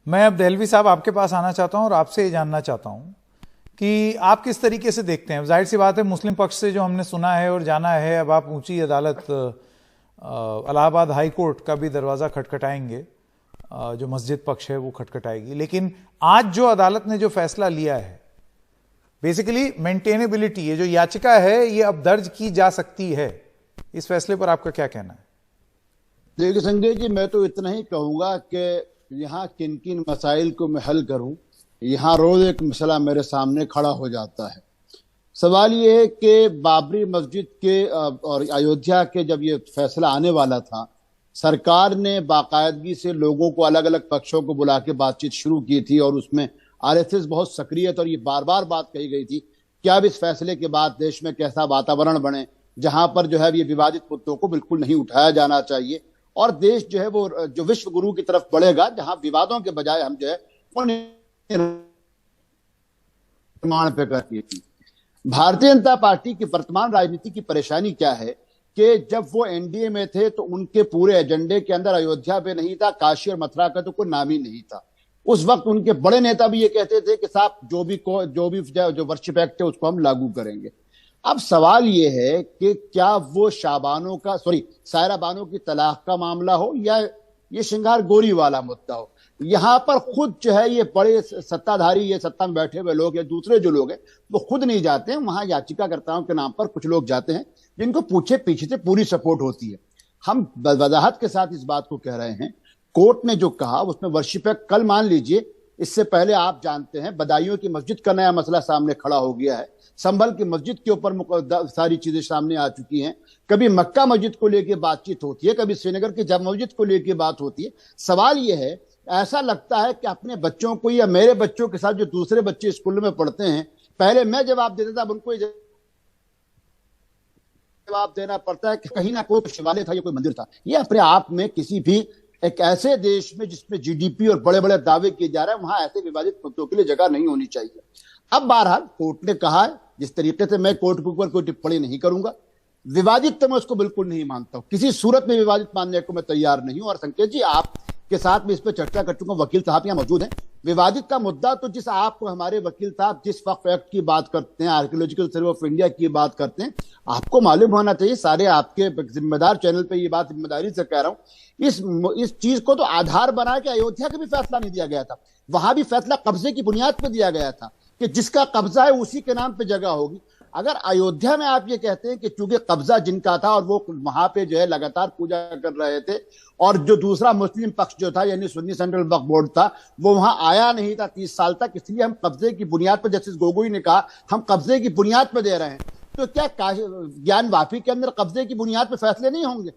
मैं अब दहलवी साहब आपके पास आना चाहता हूं और आपसे ये जानना चाहता हूं कि आप किस तरीके से देखते हैं। जाहिर सी बात है, मुस्लिम पक्ष से जो हमने सुना है और जाना है, अब आप ऊंची अदालत इलाहाबाद हाई कोर्ट का भी दरवाज़ा खटखटाएंगे, जो मस्जिद पक्ष है वो खटखटाएगी। लेकिन आज जो अदालत ने जो फैसला लिया है, बेसिकली मेंटेनेबिलिटी, ये जो याचिका है ये अब दर्ज की जा सकती है, इस फैसले पर आपका क्या कहना है? देखिए संजय जी, मैं तो इतना ही कहूंगा कि यहाँ किन किन मसाइल को मैं हल करूं, यहाँ रोज एक मसला मेरे सामने खड़ा हो जाता है। सवाल ये है कि बाबरी मस्जिद के और अयोध्या के जब ये फैसला आने वाला था, सरकार ने बाकायदगी से लोगों को, अलग अलग पक्षों को बुला के बातचीत शुरू की थी और उसमें आरएसएस बहुत सक्रिय था और ये बार बार बात कही गई थी कि अब इस फैसले के बाद देश में कैसा वातावरण बने जहां पर जो है ये विवादित मुद्दों को बिल्कुल नहीं उठाया जाना चाहिए और देश जो है वो जो विश्व गुरु की तरफ बढ़ेगा, जहां विवादों के बजाय हम जो है वो निर्माण पे करती थी। भारतीय जनता पार्टी की वर्तमान राजनीति की परेशानी क्या है कि जब वो एनडीए में थे तो उनके पूरे एजेंडे के अंदर अयोध्या पे नहीं था, काशी और मथुरा का तो कोई नाम ही नहीं था। उस वक्त उनके बड़े नेता भी ये कहते थे कि साहब जो वर्शिप एक्ट है उसको हम लागू करेंगे। अब सवाल ये है कि क्या वो सायरा बानो की तलाक का मामला हो या ये श्रृंगार गोरी वाला मुद्दा हो, यहाँ पर खुद जो है ये बड़े सत्ताधारी, ये सत्ता में बैठे हुए लोग या दूसरे जो लोग हैं वो खुद नहीं जाते हैं, वहां याचिकाकर्ताओं के नाम पर कुछ लोग जाते हैं जिनको पीछे से पूरी सपोर्ट होती है। हम वजाहत के साथ इस बात को कह रहे हैं, कोर्ट ने जो कहा उसमें वर्शिप एक्ट, कल मान लीजिए, इससे पहले आप जानते हैं बदायूं की मस्जिद का नया मसला सामने खड़ा हो गया है, संभल की मस्जिद के ऊपर सारी चीजें सामने आ चुकी हैं, कभी मक्का मस्जिद को लेकर बातचीत होती है, कभी श्रीनगर की जामा मस्जिद को लेकर बात होती है। सवाल यह है, ऐसा लगता है कि अपने बच्चों को या मेरे बच्चों के साथ जो दूसरे बच्चे स्कूल में पढ़ते हैं, पहले मैं जवाब देता था, अब उनको जवाब देना पड़ता है कि कहीं ना कोई शिवालय था या कोई मंदिर था। ये अपने आप में किसी भी एक ऐसे देश में जिसमें जीडीपी और बड़े बड़े दावे किए जा रहे हैं, वहां ऐसे विवादित मुद्दों के लिए जगह नहीं होनी चाहिए। अब बहरहाल कोर्ट ने कहा है, जिस तरीके से मैं कोर्ट के ऊपर कोई टिप्पणी नहीं करूंगा, विवादित तो मैं उसको बिल्कुल नहीं मानता हूं, किसी सूरत में विवादित मानने को मैं तैयार नहीं हूं। और संकेत जी, आपके साथ में इस पर चर्चा कर चुका हूं, वकील साहब यहाँ मौजूद हैं। विवादित का मुद्दा तो हमारे वकील साहब जिस वक्फ एक्ट की बात करते हैं, आर्कियोलॉजिकल सर्वे ऑफ इंडिया की बात करते हैं, आपको मालूम होना चाहिए, सारे आपके जिम्मेदार चैनल पे ये बात जिम्मेदारी से कह रहा हूं, इस चीज को तो आधार बना के अयोध्या का भी फैसला नहीं दिया गया था, वहां भी फैसला कब्जे की बुनियाद पर दिया गया था कि जिसका कब्जा है उसी के नाम पे जगह होगी। अगर अयोध्या में आप ये कहते हैं कि चूंकि कब्जा जिनका था और वो वहां पे जो है लगातार पूजा कर रहे थे और जो दूसरा मुस्लिम पक्ष जो था यानी सुन्नी सेंट्रल वक्फ बोर्ड था वो वहां आया नहीं था 30 साल तक, इसलिए हम कब्जे की बुनियाद पर, जस्टिस गोगोई ने कहा, हम कब्जे की बुनियाद पर दे रहे हैं, तो क्या ज्ञान वापी के अंदर कब्जे की बुनियाद पर फैसले नहीं होंगे?